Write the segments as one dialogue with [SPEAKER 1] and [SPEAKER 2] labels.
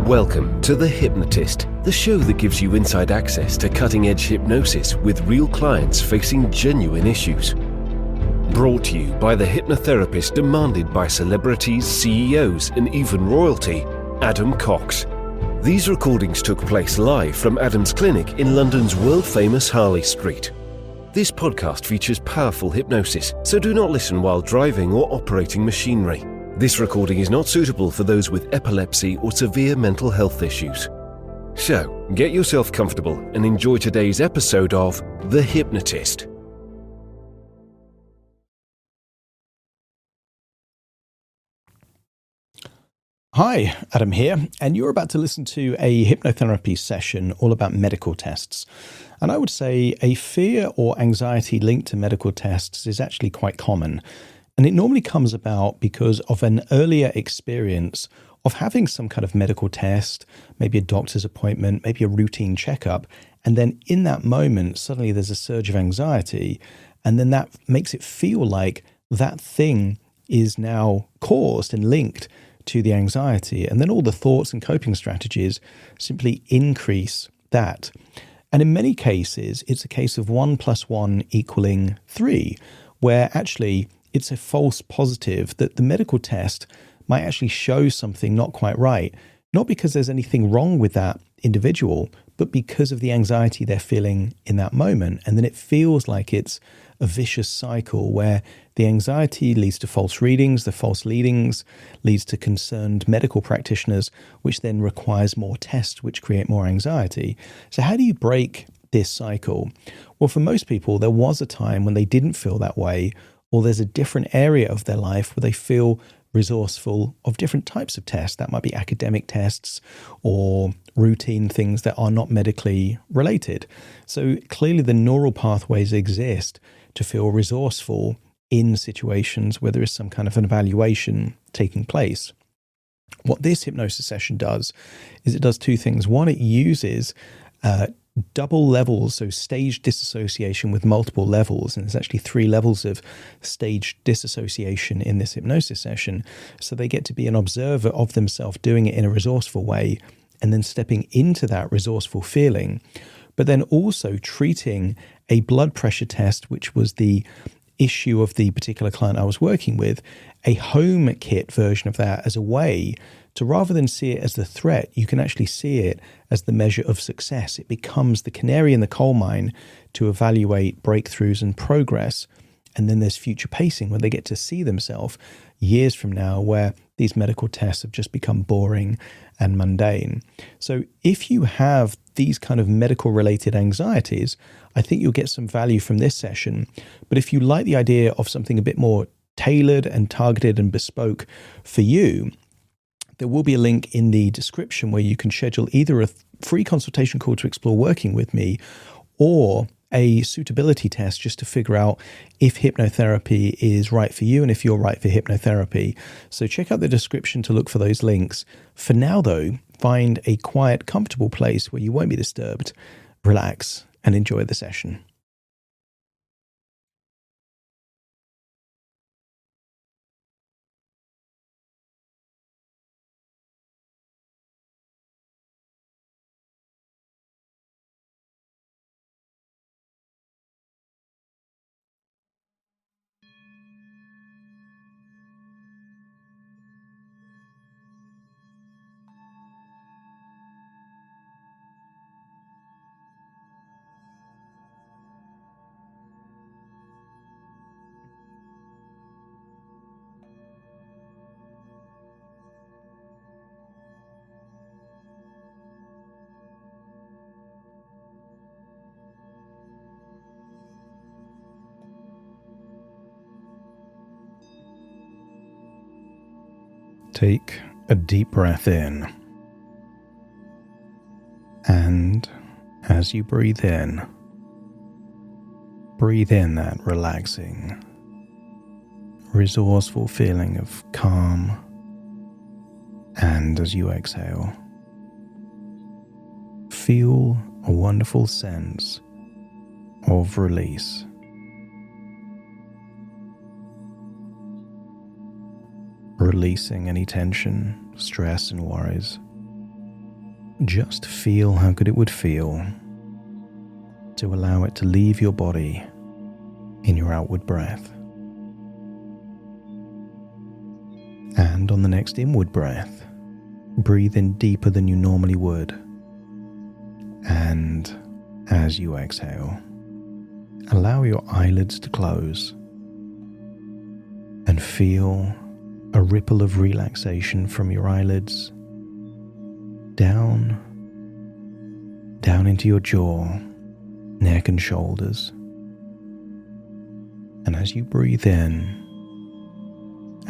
[SPEAKER 1] Welcome to The Hypnotist, the show that gives you inside access to cutting-edge hypnosis with real clients facing genuine issues. Brought to you by the hypnotherapist demanded by celebrities, CEOs, and even royalty, Adam Cox. These recordings took place live from Adam's clinic in London's world-famous Harley Street. This podcast features powerful hypnosis, so do not listen while driving or operating machinery. This recording is not suitable for those with epilepsy or severe mental health issues. So, get yourself comfortable and enjoy today's episode of The Hypnotist.
[SPEAKER 2] Hi, Adam here, and you're about to listen to a hypnotherapy session all about medical tests. And I would say a fear or anxiety linked to medical tests is actually quite common. And it normally comes about because of an earlier experience of having some kind of medical test, maybe a doctor's appointment, maybe a routine checkup. And then in that moment, suddenly there's a surge of anxiety. And then that makes it feel like that thing is now caused and linked to the anxiety. And then all the thoughts and coping strategies simply increase that. And in many cases, it's a case of 1 + 1 = 3, where actually it's a false positive that the medical test might actually show something not quite right, not because there's anything wrong with that individual, but because of the anxiety they're feeling in that moment. And then it feels like it's a vicious cycle where the anxiety leads to false readings, the false leadings leads to concerned medical practitioners, which then requires more tests, which create more anxiety. So how do you break this cycle? Well, for most people, there was a time when they didn't feel that way, or there's a different area of their life where they feel resourceful of different types of tests. That might be academic tests or routine things that are not medically related. So clearly the neural pathways exist to feel resourceful in situations where there is some kind of an evaluation taking place. What this hypnosis session does is it does two things. One, it uses double levels, so stage disassociation with multiple levels. And there's actually 3 levels of stage disassociation in this hypnosis session. So they get to be an observer of themselves doing it in a resourceful way and then stepping into that resourceful feeling, but then also treating a blood pressure test, which was the issue of the particular client I was working with, a home kit version of that as a way to, rather than see it as the threat, you can actually see it as the measure of success. It becomes the canary in the coal mine to evaluate breakthroughs and progress. And then there's future pacing where they get to see themselves years from now where these medical tests have just become boring and mundane. So if you have these kind of medical related anxieties, I think you'll get some value from this session. But if you like the idea of something a bit more tailored and targeted and bespoke for you, there will be a link in the description where you can schedule either a free consultation call to explore working with me or a suitability test just to figure out if hypnotherapy is right for you and if you're right for hypnotherapy. So check out the description to look for those links. For now, though, find a quiet, comfortable place where you won't be disturbed, relax, and enjoy the session. Take a deep breath in, and as you breathe in that relaxing, resourceful feeling of calm, and as you exhale, feel a wonderful sense of release. Releasing any tension, stress, and worries, just feel how good it would feel to allow it to leave your body in your outward breath. And on the next inward breath, breathe in deeper than you normally would. And as you exhale, allow your eyelids to close and feel a ripple of relaxation from your eyelids down into your jaw, neck and shoulders. And as you breathe in,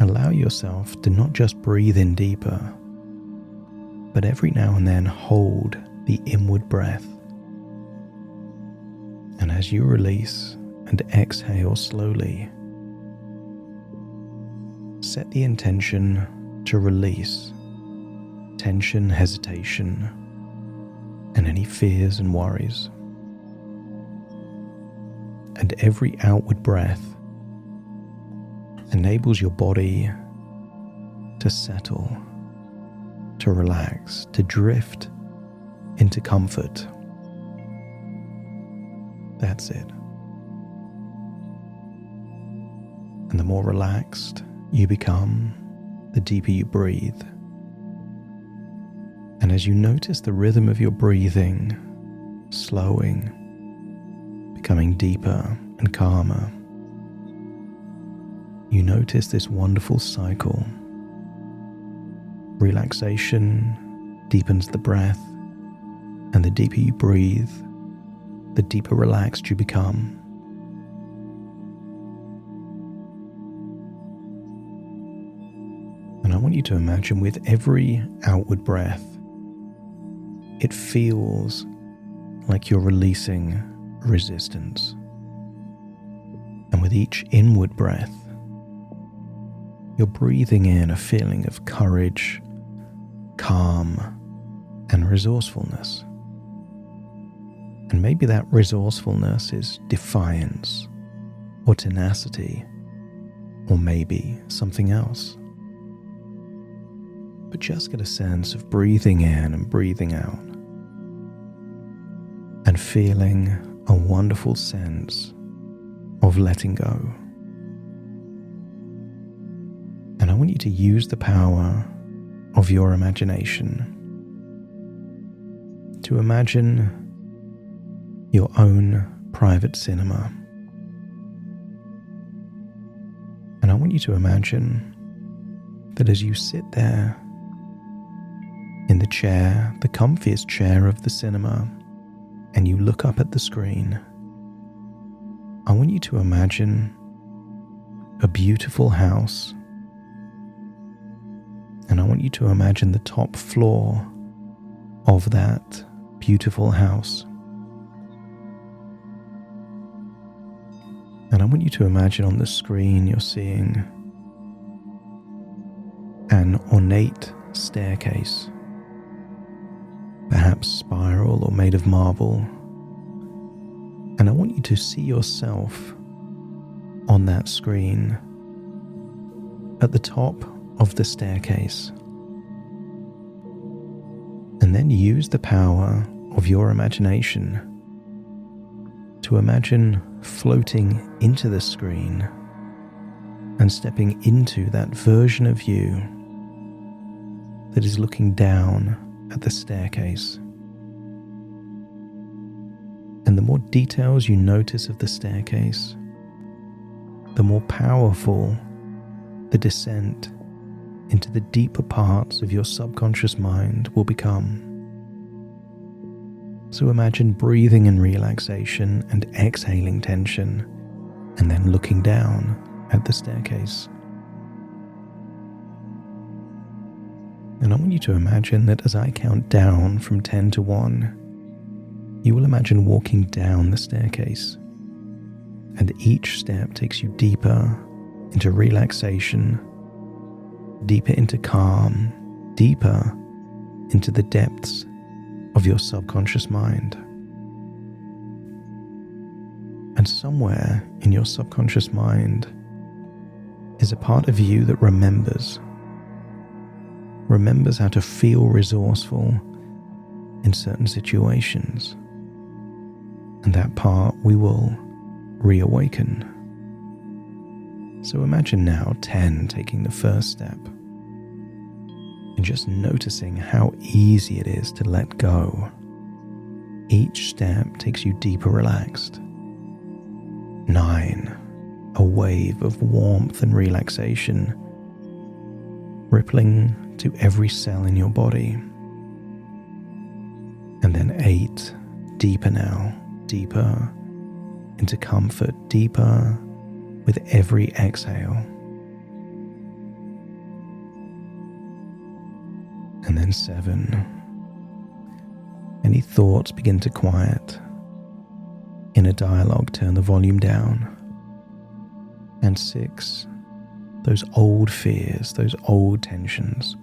[SPEAKER 2] allow yourself to not just breathe in deeper, but every now and then hold the inward breath. And as you release and exhale slowly, set the intention to release tension, hesitation, and any fears and worries. And every outward breath enables your body to settle, to relax, to drift into comfort. That's it. And the more relaxed you become, the deeper you breathe. And as you notice the rhythm of your breathing slowing, becoming deeper and calmer, you notice this wonderful cycle. Relaxation deepens the breath, and the deeper you breathe, the deeper relaxed you become. And I want you to imagine with every outward breath, it feels like you're releasing resistance. And with each inward breath, you're breathing in a feeling of courage, calm, and resourcefulness. And maybe that resourcefulness is defiance or tenacity, or maybe something else. But just get a sense of breathing in and breathing out, and feeling a wonderful sense of letting go. And I want you to use the power of your imagination to imagine your own private cinema. And I want you to imagine that as you sit there in the chair, the comfiest chair of the cinema, and you look up at the screen, I want you to imagine a beautiful house. And I want you to imagine the top floor of that beautiful house. And I want you to imagine on the screen you're seeing an ornate staircase, perhaps spiral or made of marble. And I want you to see yourself on that screen at the top of the staircase. And then use the power of your imagination to imagine floating into the screen and stepping into that version of you that is looking down at the staircase. And the more details you notice of the staircase, the more powerful the descent into the deeper parts of your subconscious mind will become. So imagine breathing in relaxation and exhaling tension, and then looking down at the staircase. And I want you to imagine that as I count down from 10 to 1, you will imagine walking down the staircase, and each step takes you deeper into relaxation, deeper into calm, deeper into the depths of your subconscious mind. And somewhere in your subconscious mind is a part of you that remembers how to feel resourceful in certain situations. And that part we will reawaken. So imagine now 10 taking the first step and just noticing how easy it is to let go. Each step takes you deeper relaxed. 9, a wave of warmth and relaxation rippling to every cell in your body. And then 8, deeper now, deeper into comfort, deeper with every exhale. And then 7, any thoughts begin to quiet. Inner dialogue, turn the volume down. And 6, those old fears, those old tensions,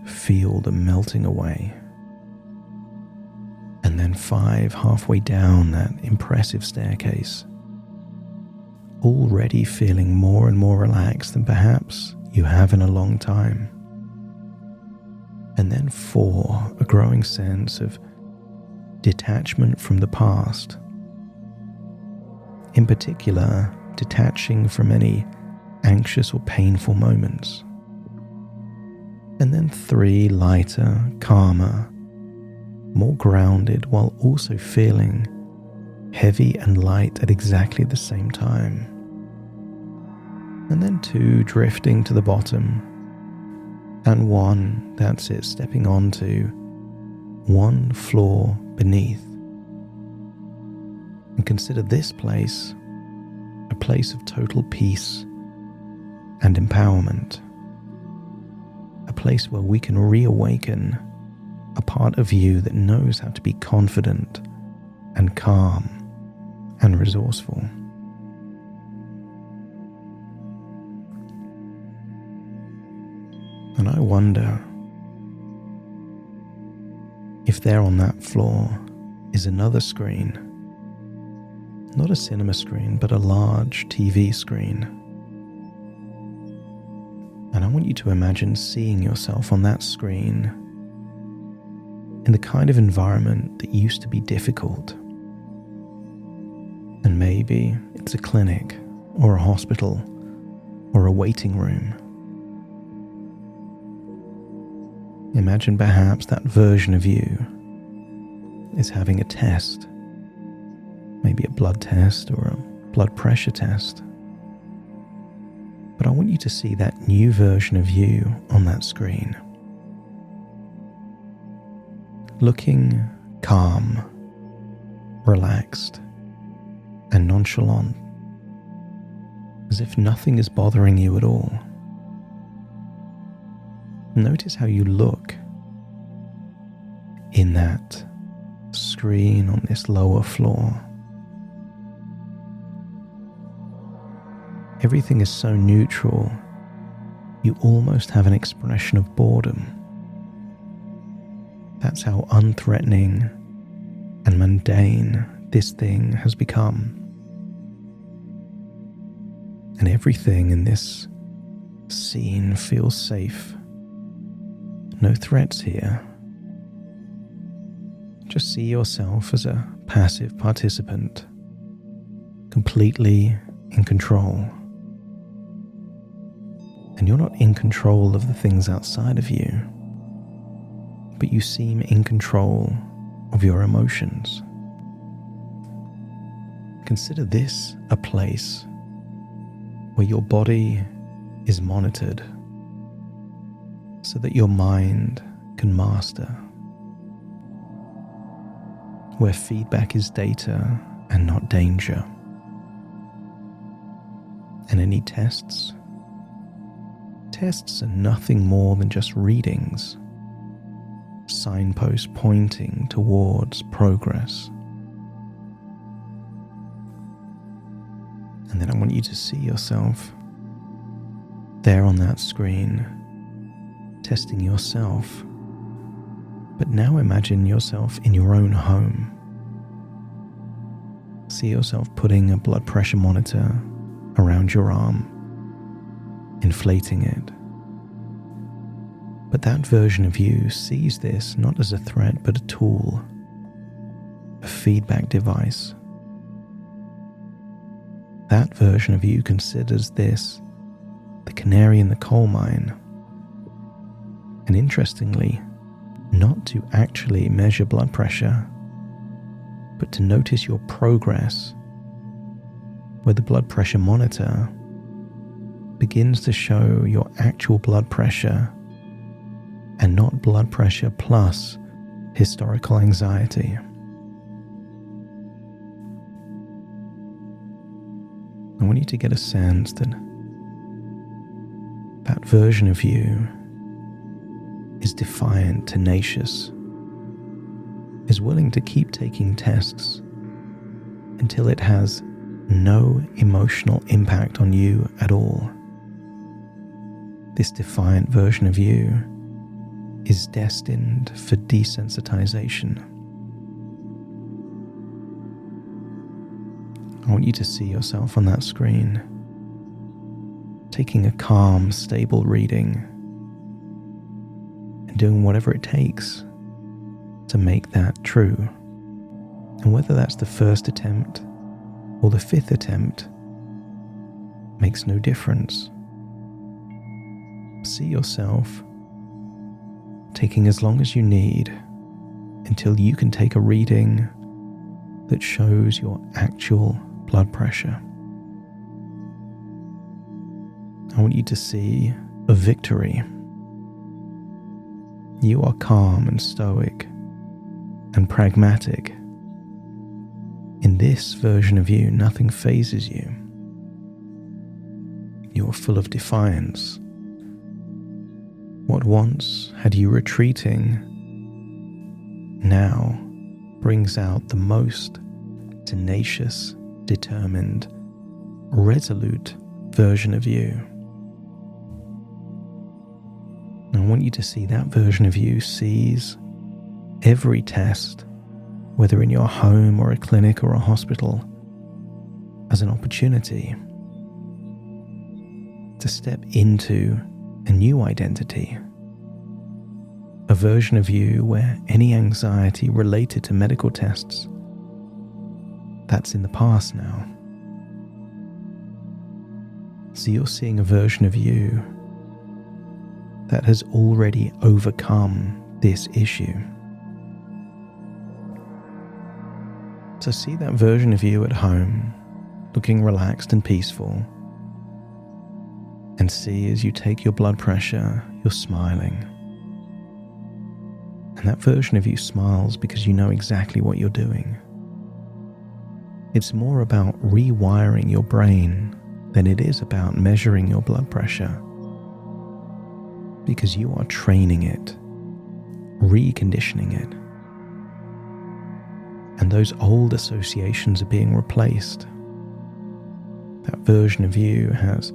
[SPEAKER 2] feel them melting away. And then 5, halfway down that impressive staircase, already feeling more and more relaxed than perhaps you have in a long time. And then 4, a growing sense of detachment from the past. In particular, detaching from any anxious or painful moments. And then 3, lighter, calmer, more grounded while also feeling heavy and light at exactly the same time. And then 2, drifting to the bottom. And 1, that's it, stepping onto one floor beneath. And consider this place a place of total peace and empowerment. A place where we can reawaken a part of you that knows how to be confident and calm and resourceful. And I wonder if there on that floor is another screen, not a cinema screen, but a large TV screen. And I want you to imagine seeing yourself on that screen in the kind of environment that used to be difficult. And maybe it's a clinic or a hospital or a waiting room. Imagine perhaps that version of you is having a test, maybe a blood test or a blood pressure test. But I want you to see that new version of you on that screen, looking calm, relaxed, and nonchalant, as if nothing is bothering you at all. Notice how you look in that screen on this lower floor. Everything is so neutral, you almost have an expression of boredom. That's how unthreatening and mundane this thing has become. And everything in this scene feels safe. No threats here. Just see yourself as a passive participant, completely in control. And you're not in control of the things outside of you, but you seem in control of your emotions. Consider this a place where your body is monitored so that your mind can master, where feedback is data and not danger. And any tests are nothing more than just readings, signposts pointing towards progress. And then I want you to see yourself there on that screen, testing yourself. But now imagine yourself in your own home. See yourself putting a blood pressure monitor around your arm, inflating it. But that version of you sees this not as a threat, but a tool, a feedback device. That version of you considers this the canary in the coal mine. And interestingly, not to actually measure blood pressure, but to notice your progress, where the blood pressure monitor begins to show your actual blood pressure and not blood pressure plus historical anxiety. I want you to get a sense that that version of you is defiant, tenacious, is willing to keep taking tests until it has no emotional impact on you at all. This defiant version of you is destined for desensitization. I want you to see yourself on that screen, taking a calm, stable reading and doing whatever it takes to make that true. And whether that's the first attempt or the fifth attempt makes no difference. See yourself taking as long as you need until you can take a reading that shows your actual blood pressure. I want you to see a victory. You are calm and stoic and pragmatic. In this version of you, nothing phases you. You are full of defiance. What once had you retreating now brings out the most tenacious, determined, resolute version of you. I want you to see that version of you sees every test, whether in your home or a clinic or a hospital, as an opportunity to step into a new identity, a version of you where any anxiety related to medical tests, that's in the past now. So you're seeing a version of you that has already overcome this issue. So see that version of you at home, looking relaxed and peaceful, and see as you take your blood pressure, you're smiling. And that version of you smiles because you know exactly what you're doing. It's more about rewiring your brain than it is about measuring your blood pressure, because you are training it, reconditioning it. And those old associations are being replaced. That version of you has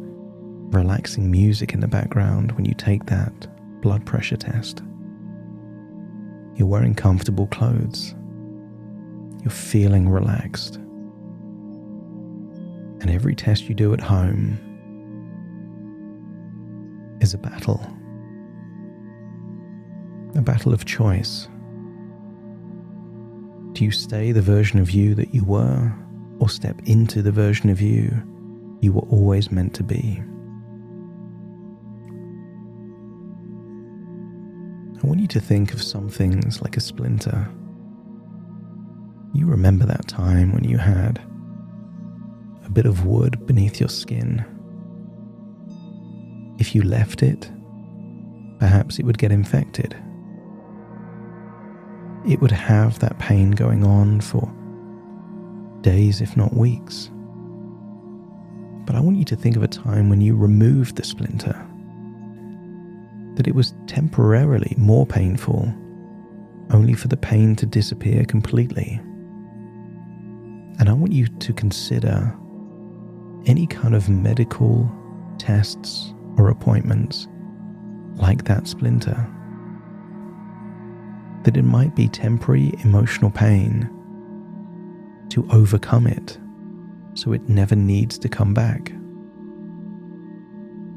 [SPEAKER 2] relaxing music in the background when you take that blood pressure test. You're wearing comfortable clothes. You're feeling relaxed. And every test you do at home is a battle of choice. Do you stay the version of you that you were, or step into the version of you you were always meant to be? I want you to think of some things like a splinter. You remember that time when you had a bit of wood beneath your skin. If you left it, perhaps it would get infected. It would have that pain going on for days, if not weeks. But I want you to think of a time when you removed the splinter, that it was temporarily more painful, only for the pain to disappear completely. And I want you to consider any kind of medical tests or appointments like that splinter, that it might be temporary emotional pain to overcome it so it never needs to come back.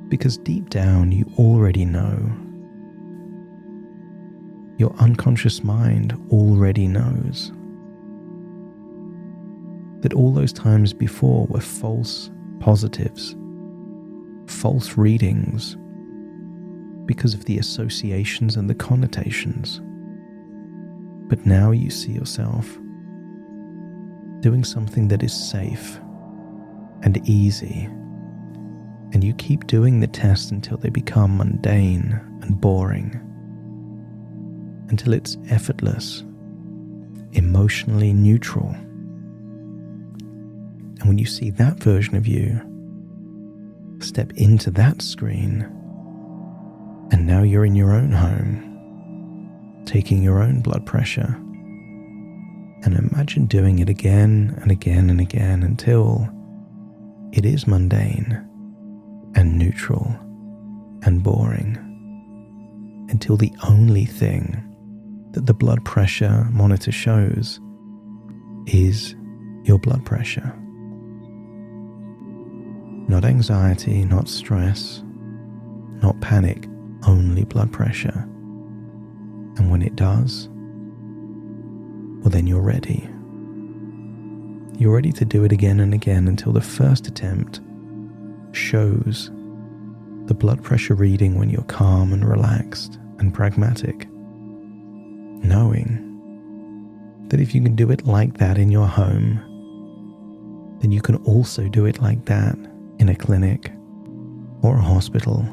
[SPEAKER 2] Because deep down you already know Your unconscious mind already knows that all those times before were false positives, false readings, because of the associations and the connotations. But now you see yourself doing something that is safe and easy, and you keep doing the tests until they become mundane and boring, until it's effortless, emotionally neutral. And when you see that version of you, step into that screen, and now you're in your own home, taking your own blood pressure, and imagine doing it again and again and again until it is mundane and neutral and boring, until the only thing that the blood pressure monitor shows is your blood pressure. Not anxiety, not stress, not panic, only blood pressure. And when it does, well, then you're ready. You're ready to do it again and again until the first attempt shows the blood pressure reading when you're calm and relaxed and pragmatic, knowing that if you can do it like that in your home, then you can also do it like that in a clinic or a hospital,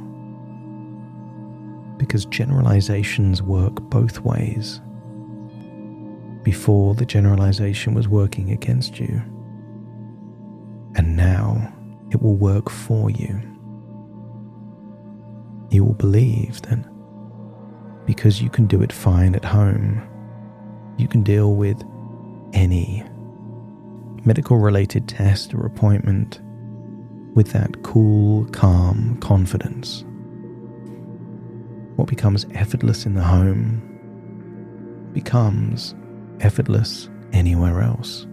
[SPEAKER 2] because generalizations work both ways. Before, the generalization was working against you, and now it will work for you. You will believe that because you can do it fine at home, you can deal with any medical-related test or appointment with that cool, calm confidence. What becomes effortless in the home becomes effortless anywhere else.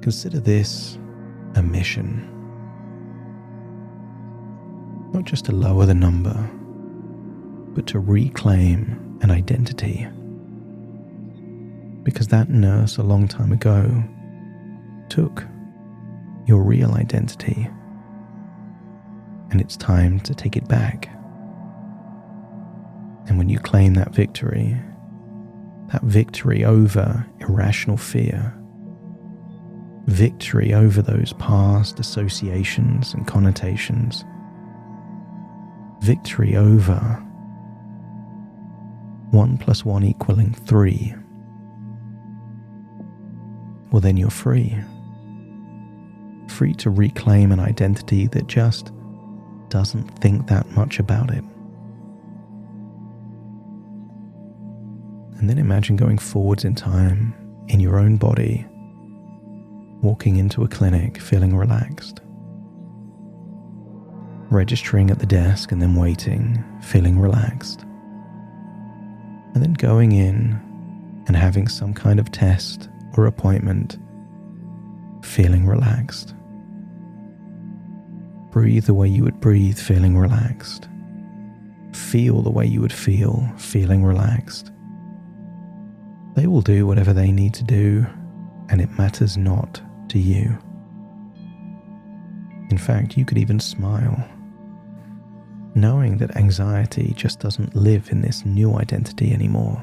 [SPEAKER 2] Consider this a mission. Not just to lower the number, but to reclaim an identity. Because that nurse a long time ago took your real identity, and it's time to take it back. And when you claim that victory over irrational fear, victory over those past associations and connotations, victory over 1 + 1 = 3, well, then you're free. Free to reclaim an identity that just doesn't think that much about it. And then imagine going forwards in time in your own body, walking into a clinic feeling relaxed, registering at the desk and then waiting, feeling relaxed, and then going in and having some kind of test or appointment, feeling relaxed. Breathe the way you would breathe, feeling relaxed. Feel the way you would feel, feeling relaxed. They will do whatever they need to do, and it matters not to you. In fact, you could even smile, knowing that anxiety just doesn't live in this new identity anymore.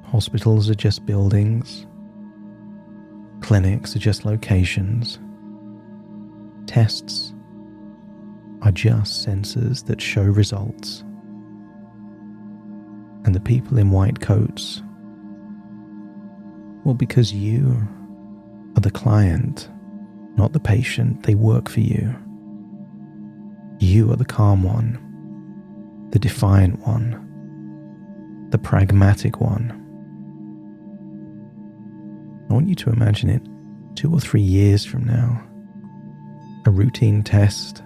[SPEAKER 2] Hospitals are just buildings. Clinics are just locations. Tests are just sensors that show results. And the people in white coats, well, because you are the client, not the patient, they work for you. You are the calm one, the defiant one, the pragmatic one. I want you to imagine it 2 or 3 years from now. A routine test.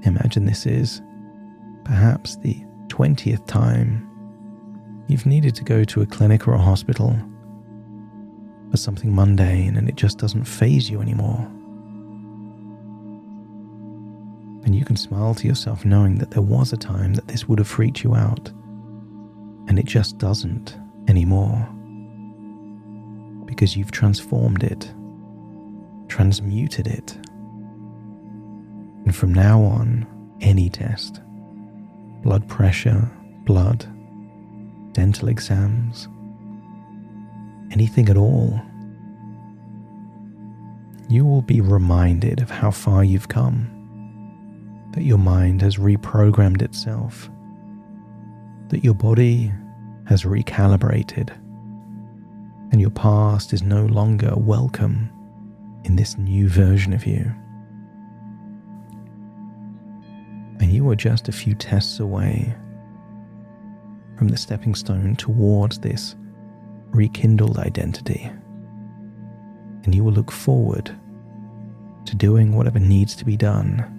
[SPEAKER 2] Imagine this is perhaps the 20th time you've needed to go to a clinic or a hospital for something mundane, and it just doesn't faze you anymore. And you can smile to yourself knowing that there was a time that this would have freaked you out, and it just doesn't anymore. Because you've transformed it, transmuted it. And from now on, any test, blood pressure, blood, dental exams, anything at all, you will be reminded of how far you've come, that your mind has reprogrammed itself, that your body has recalibrated, and your past is no longer welcome in this new version of you. And you are just a few tests away from the stepping stone towards this rekindled identity. And you will look forward to doing whatever needs to be done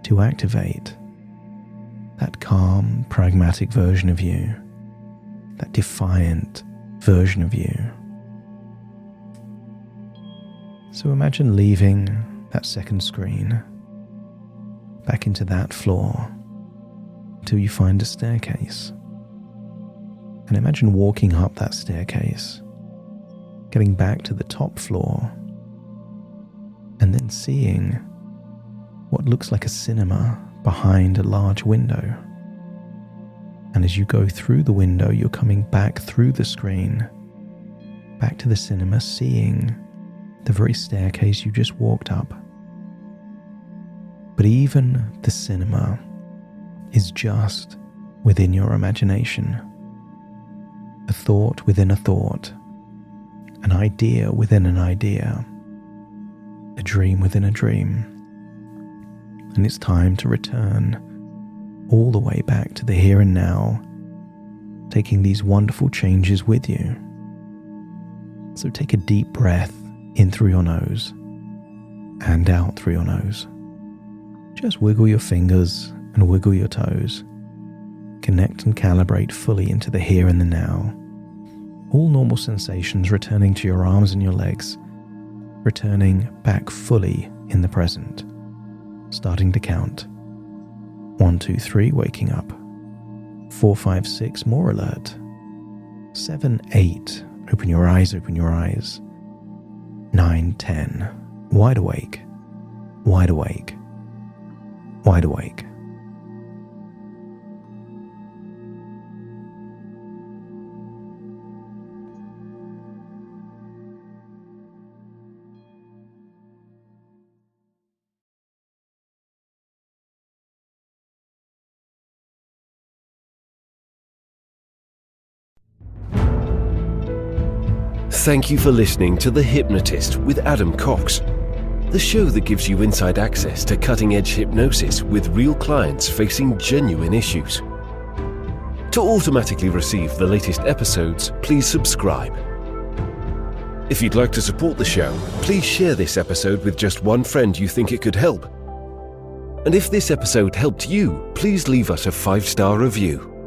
[SPEAKER 2] to activate that calm, pragmatic version of you, that defiant version of you. So imagine leaving that second screen back into that floor until you find a staircase. And imagine walking up that staircase, getting back to the top floor, and then seeing what looks like a cinema behind a large window. And as you go through the window, you're coming back through the screen, back to the cinema, seeing the very staircase you just walked up. But even the cinema is just within your imagination. A thought within a thought, an idea within an idea, a dream within a dream. And it's time to return all the way back to the here and now, taking these wonderful changes with you. So take a deep breath in through your nose and out through your nose. Just wiggle your fingers and wiggle your toes. Connect and calibrate fully into the here and the now. All normal sensations returning to your arms and your legs, returning back fully in the present. Starting to count. 1, 2, 3, waking up. 4, 5, 6, more alert. 7, 8, open your eyes, open your eyes. 9, 10, wide awake, wide awake, wide awake.
[SPEAKER 1] Thank you for listening to The Hypnotist with Adam Cox, the show that gives you inside access to cutting-edge hypnosis with real clients facing genuine issues. To automatically receive the latest episodes, please subscribe. If you'd like to support the show, please share this episode with just one friend you think it could help. And if this episode helped you, please leave us a 5-star review.